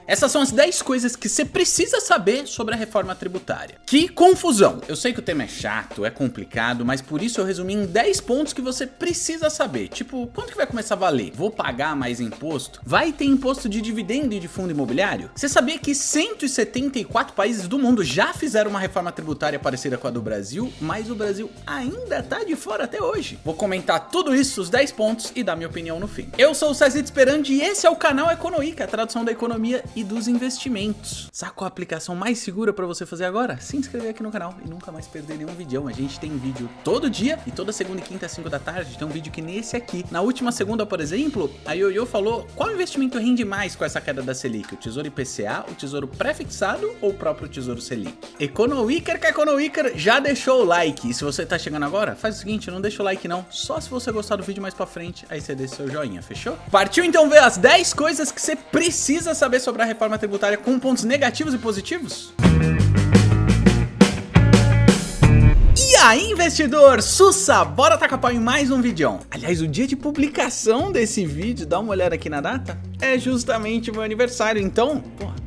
Essas são as 10 coisas que você precisa saber sobre a reforma tributária. Que confusão! Eu sei que o tema é chato, é complicado, mas por isso eu resumi em 10 pontos que você precisa saber. Tipo, quanto que vai começar a valer? Vou pagar mais imposto? Vai ter imposto de dividendo e de fundo imobiliário? Você sabia que 174 países do mundo já fizeram uma reforma tributária parecida com a do Brasil, mas o Brasil ainda tá de fora até hoje? Vou comentar tudo isso, os 10 pontos, e dar minha opinião no fim. Eu sou o Cezito Sperandi e esse é o canal Economica, a tradução da economia e dos investimentos. Sabe qual a aplicação mais segura para você fazer agora? Se inscrever aqui no canal e nunca mais perder nenhum vídeo. A gente tem vídeo todo dia e toda segunda e quinta às 5 da tarde tem um vídeo que nesse aqui. Na última segunda, por exemplo, a Yoyo falou qual investimento rende mais com essa queda da Selic, o Tesouro IPCA, o Tesouro Pré-fixado ou o próprio Tesouro Selic? Economiker que Economiker já deixou o like, e se você tá chegando agora, faz o seguinte, não deixa o like não, só se você gostar do vídeo mais pra frente, aí você deixa seu joinha, fechou? Partiu então ver as 10 coisas que você precisa saber sobre a reforma tributária com pontos negativos e positivos? E aí, investidor, sussa, bora tacar pau em mais um vídeo. Aliás, o dia de publicação desse vídeo, dá uma olhada aqui na data, é justamente o meu aniversário, então,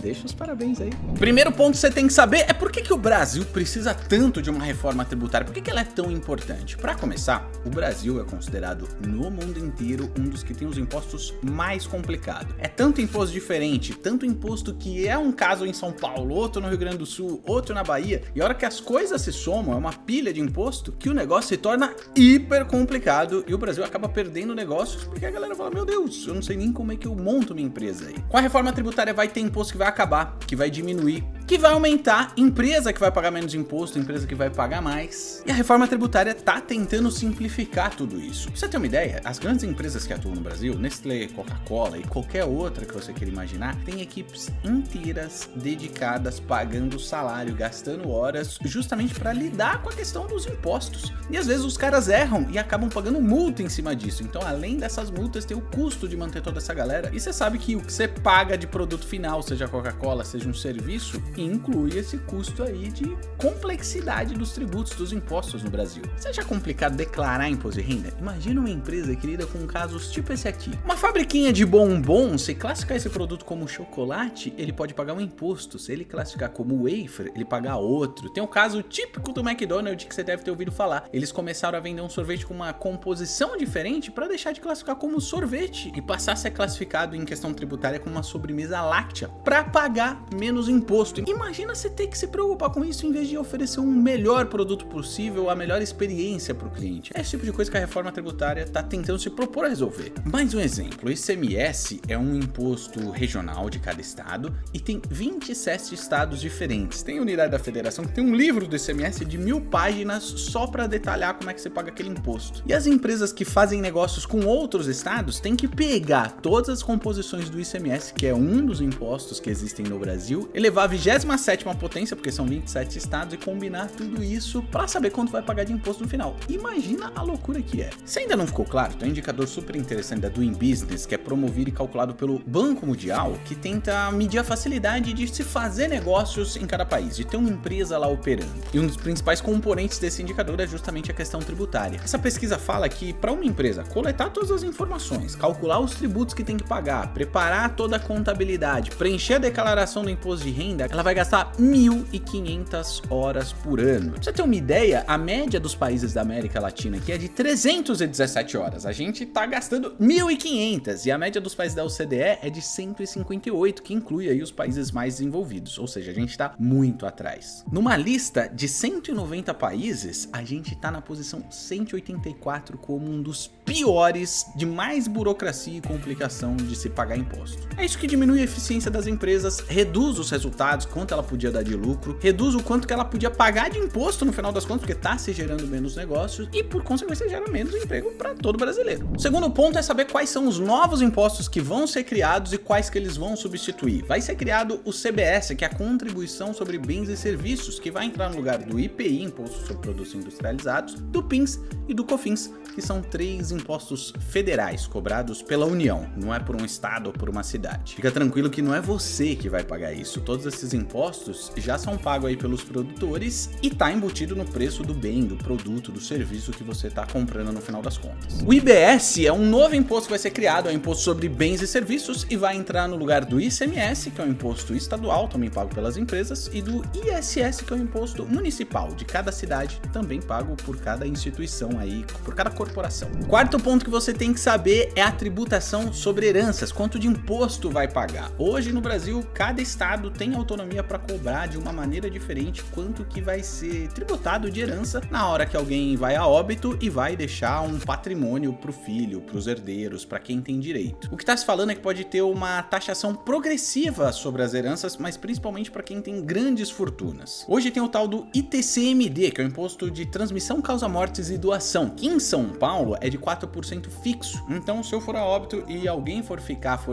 deixa os parabéns aí. O primeiro ponto que você tem que saber é por que o Brasil precisa tanto de uma reforma tributária, por que ela é tão importante? Para começar, o Brasil é considerado no mundo inteiro um dos que tem os impostos mais complicados. É tanto imposto diferente, tanto imposto que é um caso em São Paulo, outro no Rio Grande do Sul, outro na Bahia, e a hora que as coisas se somam, é uma pilha de imposto, que o negócio se torna hiper complicado e o Brasil acaba perdendo negócios porque a galera fala, meu Deus, eu não sei nem como é que eu monto minha empresa aí. Com a reforma tributária vai ter imposto que vai acabar, que vai diminuir, que vai aumentar, empresa que vai pagar menos imposto, empresa que vai pagar mais. E a reforma tributária tá tentando simplificar tudo isso. Pra você ter uma ideia, as grandes empresas que atuam no Brasil, Nestlé, Coca-Cola e qualquer outra que você queira imaginar, tem equipes inteiras dedicadas, pagando salário, gastando horas, justamente para lidar com a questão dos impostos. E às vezes os caras erram e acabam pagando multa em cima disso. Então, além dessas multas, tem o custo de manter toda essa galera. E você sabe que o que você paga de produto final, seja Coca-Cola, seja um serviço, inclui esse custo aí de complexidade dos tributos, dos impostos no Brasil. Você acha complicado declarar imposto de renda? Imagina uma empresa que lida com casos tipo esse aqui. Uma fabriquinha de bombom, se classificar esse produto como chocolate, ele pode pagar um imposto. Se ele classificar como wafer, ele paga outro. Tem um caso típico do McDonald's que você deve ter ouvido falar. Eles começaram a vender um sorvete com uma composição diferente para deixar de classificar como sorvete e passar a ser classificado em questão tributária como uma sobremesa láctea para pagar menos imposto. Imagina você ter que se preocupar com isso em vez de oferecer um melhor produto possível, a melhor experiência para o cliente. É esse tipo de coisa que a reforma tributária está tentando se propor a resolver. Mais um exemplo, o ICMS é um imposto regional de cada estado e tem 27 estados diferentes. Tem a unidade da federação que tem um livro do ICMS de 1000 páginas só para detalhar como é que você paga aquele imposto. E as empresas que fazem negócios com outros estados têm que pegar todas as composições do ICMS, que é um dos impostos que existem no Brasil, elevar a 27ª potência, porque são 27 estados, e combinar tudo isso para saber quanto vai pagar de imposto no final. Imagina a loucura que é. Se ainda não ficou claro, tem um indicador super interessante da Doing Business, que é promovido e calculado pelo Banco Mundial, que tenta medir a facilidade de se fazer negócios em cada país, de ter uma empresa lá operando. E um dos principais componentes desse indicador é justamente a questão tributária. Essa pesquisa fala que para uma empresa coletar todas as informações, calcular os tributos que tem que pagar, preparar toda a contabilidade, preencher a declaração do imposto de renda, ela vai gastar 1.500 horas por ano. Pra você ter uma ideia, a média dos países da América Latina aqui é de 317 horas. A gente tá gastando 1.500 e a média dos países da OCDE é de 158, que inclui aí os países mais desenvolvidos, ou seja, a gente tá muito atrás. Numa lista de 190 países, a gente tá na posição 184 como um dos piores, de mais burocracia e complicação de se pagar imposto. É isso que diminui a eficiência das empresas, reduz os resultados, quanto ela podia dar de lucro, reduz o quanto que ela podia pagar de imposto no final das contas, porque tá se gerando menos negócios e por consequência gera menos emprego para todo brasileiro. O segundo ponto é saber quais são os novos impostos que vão ser criados e quais que eles vão substituir. Vai ser criado o CBS, que é a Contribuição sobre Bens e Serviços, que vai entrar no lugar do IPI, Imposto sobre Produtos Industrializados, do PINS e do COFINS, que são 3 impostos federais cobrados pela União, não é por um estado ou por uma cidade. Fica tranquilo que não é você que vai pagar isso, todos esses impostos já são pagos aí pelos produtores e tá embutido no preço do bem, do produto, do serviço que você tá comprando no final das contas. O IBS é um novo imposto que vai ser criado, é um imposto sobre bens e serviços e vai entrar no lugar do ICMS, que é um imposto estadual, também pago pelas empresas, e do ISS, que é um imposto municipal, de cada cidade, também pago por cada instituição aí, por cada corporação. Quarto ponto que você tem que saber é a tributação sobre heranças, quanto de imposto vai pagar. Hoje no Brasil, cada estado tem autonomia para cobrar de uma maneira diferente quanto que vai ser tributado de herança na hora que alguém vai a óbito e vai deixar um patrimônio para o filho, para os herdeiros, para quem tem direito. O que está se falando é que pode ter uma taxação progressiva sobre as heranças, mas principalmente para quem tem grandes fortunas. Hoje tem o tal do ITCMD, que é o Imposto de Transmissão, Causa-Mortes e Doação, que em São Paulo é de 4% fixo. Então, se eu for a óbito e alguém for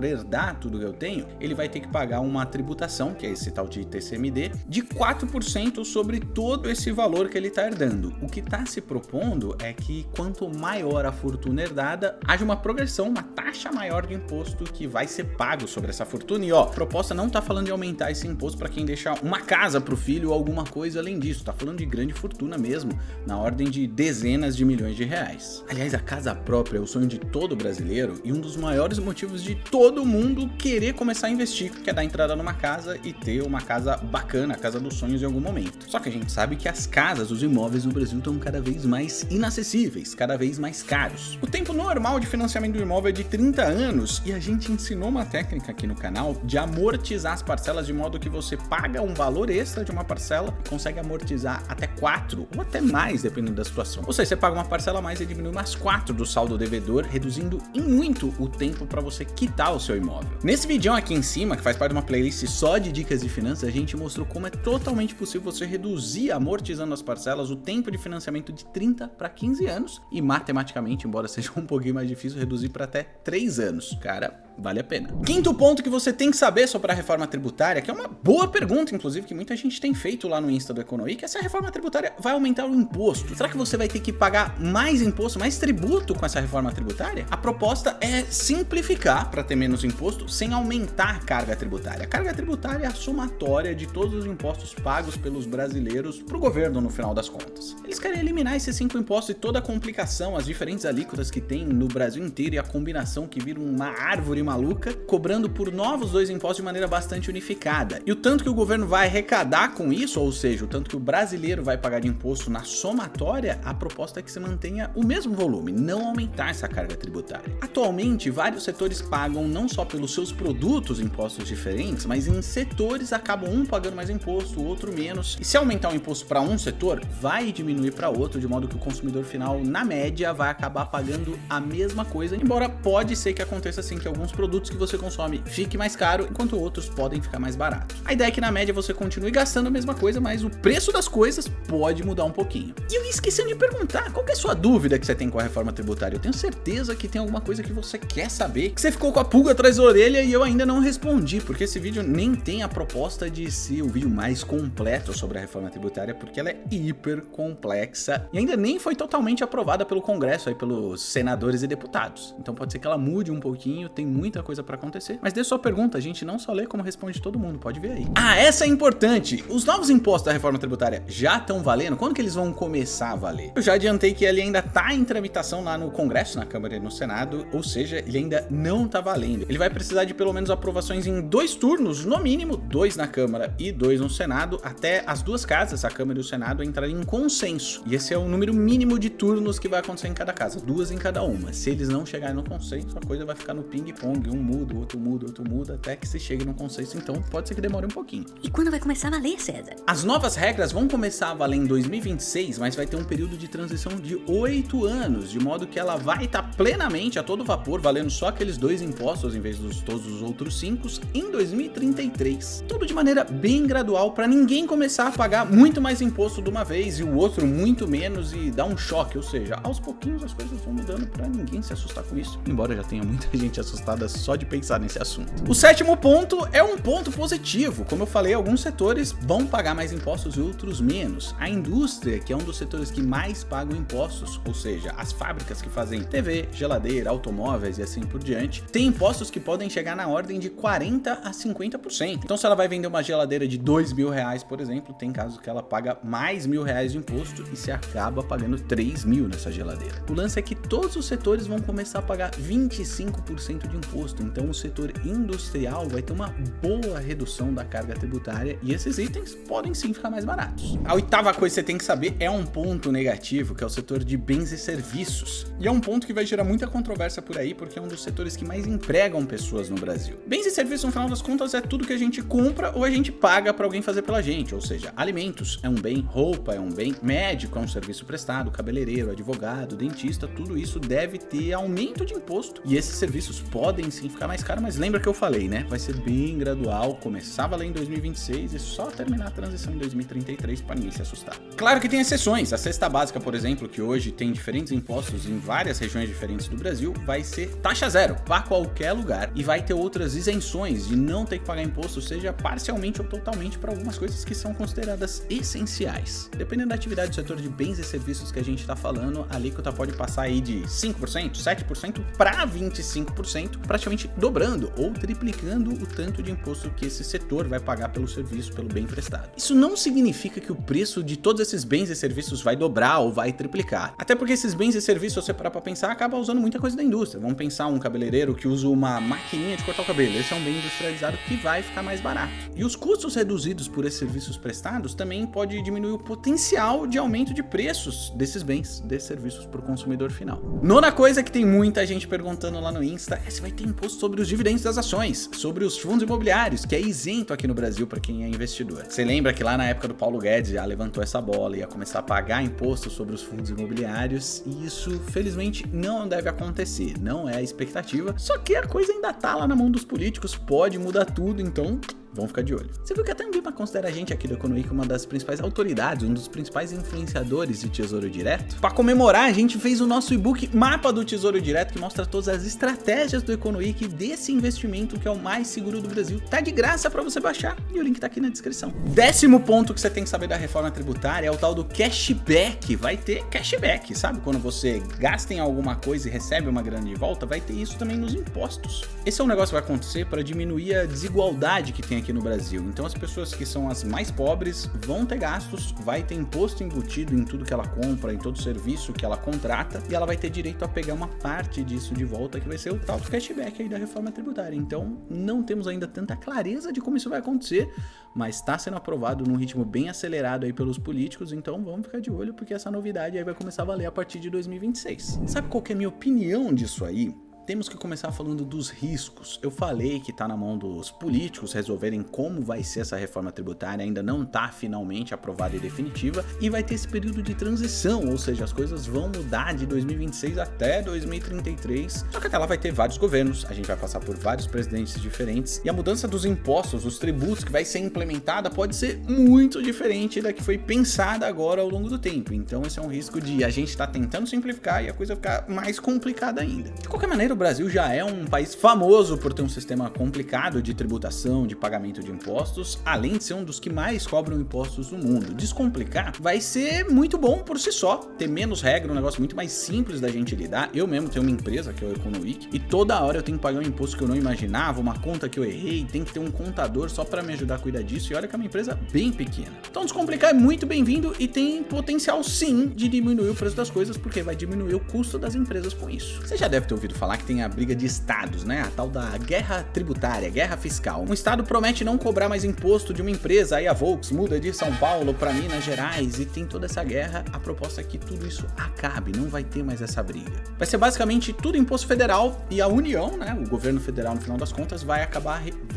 herdar tudo que eu tenho, ele vai ter que pagar uma tributação, que é esse tal de ITCMD, de 4% sobre todo esse valor que ele está herdando. O que está se propondo é que quanto maior a fortuna herdada, haja uma progressão, uma taxa maior de imposto que vai ser pago sobre essa fortuna. E ó, a proposta não está falando de aumentar esse imposto para quem deixa uma casa para o filho ou alguma coisa além disso. Está falando de grande fortuna mesmo, na ordem de dezenas de milhões de reais. Aliás, a casa própria é o sonho de todo brasileiro e um dos maiores motivos de todo mundo querer começar a investir, que é dar entrada numa casa e ter uma casa bacana, a casa dos sonhos em algum momento. Só que a gente sabe que as casas, os imóveis no Brasil estão cada vez mais inacessíveis, cada vez mais caros. O tempo normal de financiamento do imóvel é de 30 anos e a gente ensinou uma técnica aqui no canal de amortizar as parcelas de modo que você paga um valor extra de uma parcela e consegue amortizar até 4 ou até mais, dependendo da situação. Ou seja, você paga uma parcela a mais e diminui mais 4 do saldo devedor, reduzindo em muito o tempo para você quitar o seu imóvel. Nesse vídeo aqui em cima, que faz parte de uma playlist só de dicas de finanças, a gente mostrou como é totalmente possível você reduzir, amortizando as parcelas, o tempo de financiamento de 30 para 15 anos e matematicamente, embora seja um pouquinho mais difícil, reduzir para até 3 anos. Cara, vale a pena. Quinto ponto que você tem que saber sobre a reforma tributária, que é uma boa pergunta, inclusive, que muita gente tem feito lá no Insta do Economy, que é se a reforma tributária vai aumentar o imposto. Será que você vai ter que pagar mais imposto, mais tributo com essa reforma tributária? A proposta é simplificar para ter menos imposto sem aumentar a carga tributária. A carga tributária é a somatória de todos os impostos pagos pelos brasileiros para o governo no final das contas. Eles querem eliminar esses 5 impostos e toda a complicação, as diferentes alíquotas que tem no Brasil inteiro e a combinação que vira uma árvore maluca, cobrando por novos 2 impostos de maneira bastante unificada. E o tanto que o governo vai arrecadar com isso, ou seja, o tanto que o brasileiro vai pagar de imposto na somatória, a proposta é que se mantenha o mesmo volume, não aumentar essa carga tributária. Atualmente, vários setores pagam não só pelos seus produtos impostos diferentes, mas em setores acabam um pagando mais imposto, o outro menos. E se aumentar o imposto para um setor, vai diminuir para outro, de modo que o consumidor final, na média, vai acabar pagando a mesma coisa, embora pode ser que aconteça assim que alguns produtos que você consome fique mais caro, enquanto outros podem ficar mais baratos. A ideia é que na média você continue gastando a mesma coisa, mas o preço das coisas pode mudar um pouquinho. E eu esqueci de perguntar, qual que é a sua dúvida que você tem com a reforma tributária? Eu tenho certeza que tem alguma coisa que você quer saber, que você ficou com a pulga atrás da orelha e eu ainda não respondi, porque esse vídeo nem tem a proposta de ser o vídeo mais completo sobre a reforma tributária, porque ela é hiper complexa e ainda nem foi totalmente aprovada pelo Congresso, aí pelos senadores e deputados. Então pode ser que ela mude um pouquinho, tem muita coisa para acontecer. Mas deixa sua pergunta, a gente não só lê como responde todo mundo, pode ver aí. Ah, essa é importante! Os novos impostos da reforma tributária já estão valendo? Quando que eles vão começar a valer? Eu já adiantei que ele ainda tá em tramitação lá no Congresso, na Câmara e no Senado, ou seja, ele ainda não tá valendo. Ele vai precisar de pelo menos aprovações em 2 turnos, no mínimo 2 na Câmara e 2 no Senado, até as 2 casas, a Câmara e o Senado, entrarem em consenso. E esse é o número mínimo de turnos que vai acontecer em cada casa, 2 em cada uma. Se eles não chegarem no consenso, a coisa vai ficar no ping-pong, um muda, outro muda, até que se chegue no consenso, então pode ser que demore um pouquinho. E quando vai começar a valer, César? As novas regras vão começar a valer em 2026, mas vai ter um período de transição de 8 anos, de modo que ela vai estar plenamente a todo vapor, valendo só aqueles 2 impostos em vez dos todos os outros 5 em 2033. Tudo de maneira bem gradual para ninguém começar a pagar muito mais imposto de uma vez e o outro muito menos e dar um choque, ou seja, aos pouquinhos as coisas vão mudando para ninguém se assustar com isso, embora já tenha muita gente assustada palhaçada só de pensar nesse assunto. O sétimo ponto é um ponto positivo. Como eu falei, alguns setores vão pagar mais impostos e outros menos. A indústria, que é um dos setores que mais pagam impostos, ou seja, as fábricas que fazem TV, geladeira, automóveis e assim por diante, tem impostos que podem chegar na ordem de 40% a 50%. Então, se ela vai vender uma geladeira de R$2.000, por exemplo, tem casos que ela paga mais R$1.000 de imposto e se acaba pagando 3.000 nessa geladeira. O lance é que todos os setores vão começar a pagar 25% de imposto, então o setor industrial vai ter uma boa redução da carga tributária e esses itens podem sim ficar mais baratos. A oitava coisa que você tem que saber é um ponto negativo, que é o setor de bens e serviços. E é um ponto que vai gerar muita controvérsia por aí, porque é um dos setores que mais empregam pessoas no Brasil. Bens e serviços, no final das contas, é tudo que a gente compra ou a gente paga para alguém fazer pela gente, ou seja, alimentos é um bem, roupa é um bem, médico é um serviço prestado, cabeleireiro, advogado, dentista, tudo isso deve ter aumento de imposto e esses serviços podem sim ficar mais caros, mas lembra que eu falei, né? Vai ser bem gradual, começar a valer em 2026 e só terminar a transição em 2033 para ninguém se assustar. Claro que tem exceções, a cesta básica, por exemplo, que hoje tem diferentes impostos em várias regiões diferentes do Brasil, vai ser taxa zero para qualquer lugar e vai ter outras isenções de não ter que pagar imposto, seja parcialmente ou totalmente para algumas coisas que são consideradas essenciais. Dependendo da atividade do setor de bens e serviços que a gente está falando, a alíquota pode passar aí de 5%, 7% para 25%, praticamente dobrando ou triplicando o tanto de imposto que esse setor vai pagar pelo serviço, pelo bem prestado. Isso não significa que o preço de todos esses bens e serviços vai dobrar ou vai triplicar. Até porque esses bens e serviços, se você parar para pensar, acaba usando muita coisa da indústria. Vamos pensar um cabeleireiro que usa uma maquininha de cortar o cabelo. Esse é um bem industrializado que vai ficar mais barato. E os custos reduzidos por esses serviços prestados também pode diminuir o potencial de aumento de preços desses bens, desses serviços para o consumidor final. Nona coisa que tem muita gente perguntando lá no Insta é se vai ter imposto sobre os dividendos das ações, sobre os fundos imobiliários, que é isento aqui no Brasil para quem é investidor. Você lembra que lá na época do Paulo Guedes já levantou essa bola e ia começar a pagar imposto sobre os fundos imobiliários e isso, felizmente, não deve acontecer, não é a expectativa, só que a coisa ainda tá lá na mão dos políticos, pode mudar tudo, então vamos ficar de olho. Você viu que até um Bima considera a gente aqui do Economic como uma das principais autoridades, um dos principais influenciadores de Tesouro Direto? Para comemorar, a gente fez o nosso e-book Mapa do Tesouro Direto, que mostra todas as estratégias do Economic desse investimento que é o mais seguro do Brasil. Tá de graça para você baixar e o link tá aqui na descrição. Décimo ponto que você tem que saber da reforma tributária é o tal do cashback. Vai ter cashback, sabe? Quando você gasta em alguma coisa e recebe uma grana de volta, vai ter isso também nos impostos. Esse é um negócio que vai acontecer para diminuir a desigualdade que tem aqui no Brasil. Então as pessoas que são as mais pobres vão ter gastos, vai ter imposto embutido em tudo que ela compra, em todo serviço que ela contrata, e ela vai ter direito a pegar uma parte disso de volta, que vai ser o tal do cashback aí da reforma tributária. Então não temos ainda tanta clareza de como isso vai acontecer, mas está sendo aprovado num ritmo bem acelerado aí pelos políticos, então vamos ficar de olho porque essa novidade aí vai começar a valer a partir de 2026. Sabe qual que é a minha opinião disso aí? Temos que começar falando dos riscos. Eu falei que tá na mão dos políticos resolverem como vai ser essa reforma tributária, ainda não tá finalmente aprovada e definitiva, e vai ter esse período de transição, ou seja, as coisas vão mudar de 2026 até 2033, só que até lá vai ter vários governos, a gente vai passar por vários presidentes diferentes, e a mudança dos impostos, os tributos que vai ser implementada pode ser muito diferente da que foi pensada agora ao longo do tempo, então esse é um risco de a gente tá tentando simplificar e a coisa ficar mais complicada ainda. De qualquer maneira, o Brasil já é um país famoso por ter um sistema complicado de tributação, de pagamento de impostos, além de ser um dos que mais cobram impostos no mundo. Descomplicar vai ser muito bom por si só, ter menos regra, um negócio muito mais simples da gente lidar. Eu mesmo tenho uma empresa, que é o Economic, e toda hora eu tenho que pagar um imposto que eu não imaginava, uma conta que eu errei, tem que ter um contador só para me ajudar a cuidar disso, e olha que é uma empresa bem pequena. Então descomplicar é muito bem-vindo e tem potencial sim de diminuir o preço das coisas, porque vai diminuir o custo das empresas com isso. Você já deve ter ouvido falar que tem a briga de estados, né? A tal da guerra tributária, guerra fiscal. Um estado promete não cobrar mais imposto de uma empresa, aí a Volks muda de São Paulo para Minas Gerais e tem toda essa guerra. A proposta é que tudo isso acabe, não vai ter mais essa briga. Vai ser basicamente tudo imposto federal e a União, né? O governo federal, no final das contas, vai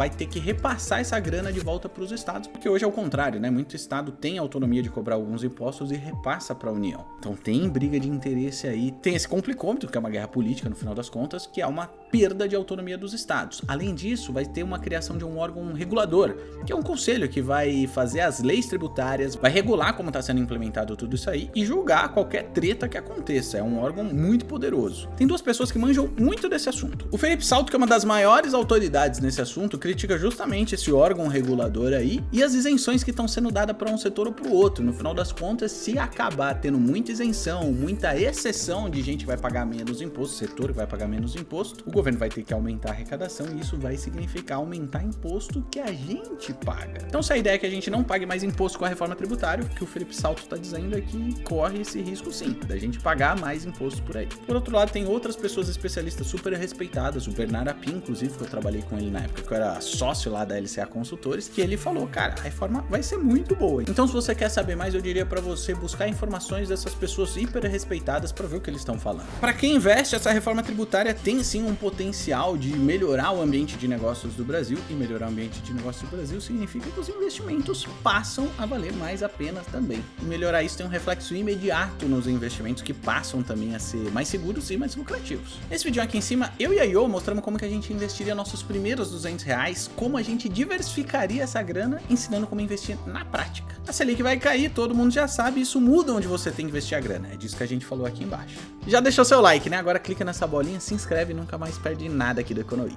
ter que repassar essa grana de volta para os estados, porque hoje é o contrário, né? Muito estado tem autonomia de cobrar alguns impostos e repassa para a União. Então tem briga de interesse aí, tem esse complicômetro, que é uma guerra política, no final das contas, que é uma perda de autonomia dos estados. Além disso, vai ter uma criação de um órgão regulador, que é um conselho que vai fazer as leis tributárias, vai regular como está sendo implementado tudo isso aí e julgar qualquer treta que aconteça. É um órgão muito poderoso. Tem duas pessoas que manjam muito desse assunto. O Felipe Salto, que é uma das maiores autoridades nesse assunto, critica justamente esse órgão regulador aí e as isenções que estão sendo dadas para um setor ou para o outro. No final das contas, se acabar tendo muita isenção, muita exceção de gente que vai pagar menos imposto, setor que vai pagar menos imposto, o governo vai ter que aumentar a arrecadação e isso vai significar aumentar imposto que a gente paga. Então, se a ideia é que a gente não pague mais imposto com a reforma tributária, o que o Felipe Salto está dizendo é que corre esse risco sim, da gente pagar mais imposto por aí. Por outro lado, tem outras pessoas especialistas super respeitadas, o Bernardo Apim, inclusive, que eu trabalhei com ele na época que eu era sócio lá da LCA Consultores, que ele falou, cara, a reforma vai ser muito boa. Então, se você quer saber mais, eu diria para você buscar informações dessas pessoas hiper respeitadas para ver o que eles estão falando. Para quem investe, essa reforma tributária tem sim um potencial de melhorar o ambiente de negócios do Brasil, e melhorar o ambiente de negócios do Brasil significa que os investimentos passam a valer mais a pena também. E melhorar isso tem um reflexo imediato nos investimentos que passam também a ser mais seguros e mais lucrativos. Nesse vídeo aqui em cima, eu e a Yo mostramos como que a gente investiria nossos primeiros R$200, como a gente diversificaria essa grana, ensinando como investir na prática. A Selic vai cair, todo mundo já sabe, isso muda onde você tem que investir a grana, é disso que a gente falou aqui embaixo. Já deixou seu like, né? Agora clica nessa bolinha, se inscreve e nunca mais perde nada aqui do EconoWeek.